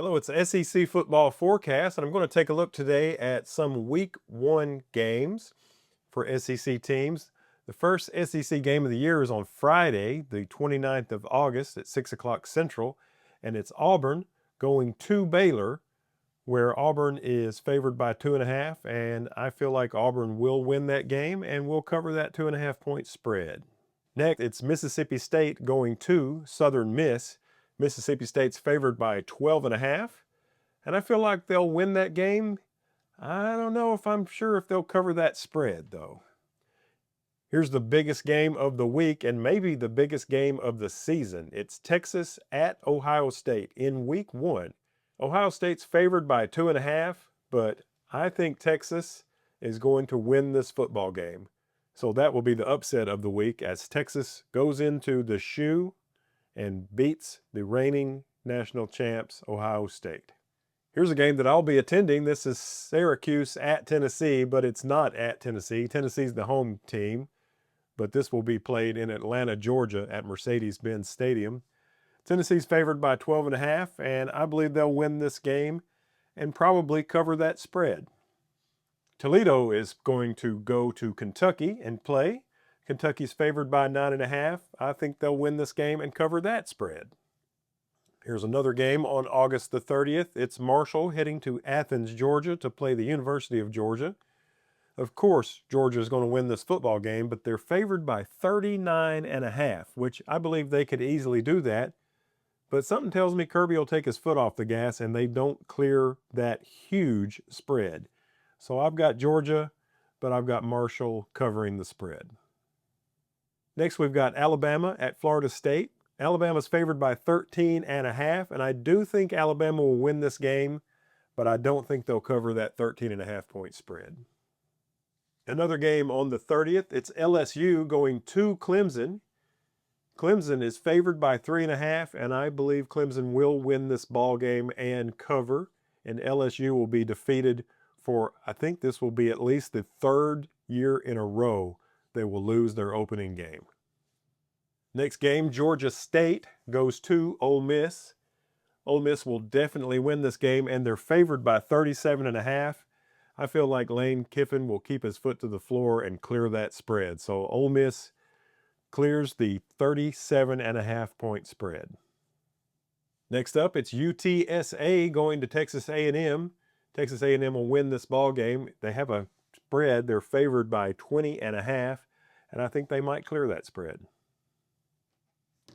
Hello, it's the SEC football forecast, and I'm going to take a look today at some week one games for SEC teams. The first SEC game of the year is on Friday, the 29th of August at 6 o'clock Central, and it's Auburn going to Baylor, where Auburn is favored by 2.5, and I feel like Auburn will win that game and will cover that 2.5 point spread. Next, it's Mississippi State going to Southern Miss. Mississippi State's favored by 12.5, and I feel like they'll win that game. I don't know if I'm sure if they'll cover that spread, though. Here's the biggest game of the week and maybe the biggest game of the season. It's Texas at Ohio State in week one. Ohio State's favored by 2.5, but I think Texas is going to win this football game. So that will be the upset of the week as Texas goes into the shoe and beats the reigning national champs, Ohio State. Here's a game that I'll be attending. This is Syracuse at Tennessee, but it's not at Tennessee. Tennessee's the home team, but this will be played in Atlanta, Georgia at Mercedes-Benz Stadium. Tennessee's favored by 12.5, and I believe they'll win this game and probably cover that spread. Toledo is going to go to Kentucky and play. Kentucky's favored by 9.5. I think they'll win this game and cover that spread. Here's another game on August the 30th. It's Marshall heading to Athens, Georgia to play the University of Georgia. Of course, Georgia is going to win this football game, but they're favored by 39.5, which I believe they could easily do that. But something tells me Kirby will take his foot off the gas and they don't clear that huge spread. So I've got Georgia, but I've got Marshall covering the spread. Next, we've got Alabama at Florida State. Alabama's favored by 13.5, and I do think Alabama will win this game, but I don't think they'll cover that 13.5 point spread. Another game on the 30th, it's LSU going to Clemson. Clemson is favored by 3.5, and I believe Clemson will win this ball game and cover, and LSU will be defeated for, I think this will be at least the third year in a row they will lose their opening game. Next game, Georgia State goes to Ole Miss. Ole Miss will definitely win this game, and they're favored by 37.5. I feel like Lane Kiffin will keep his foot to the floor and clear that spread. So Ole Miss clears the 37.5 point spread. Next up, it's UTSA going to Texas A&M. Texas A&M will win this ball game. They have a spread. They're favored by 20.5, and I think they might clear that spread.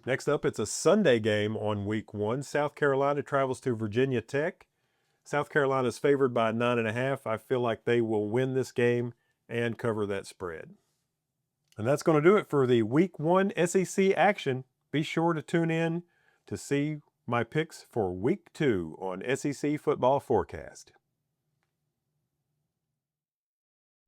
Next up, it's a Sunday game on week one. South Carolina travels to Virginia Tech. South Carolina is favored by 9.5. I feel like they will win this game and cover that spread. And that's going to do it for the week one SEC action. Be sure to tune in to see my picks for week two on SEC Football Forecast.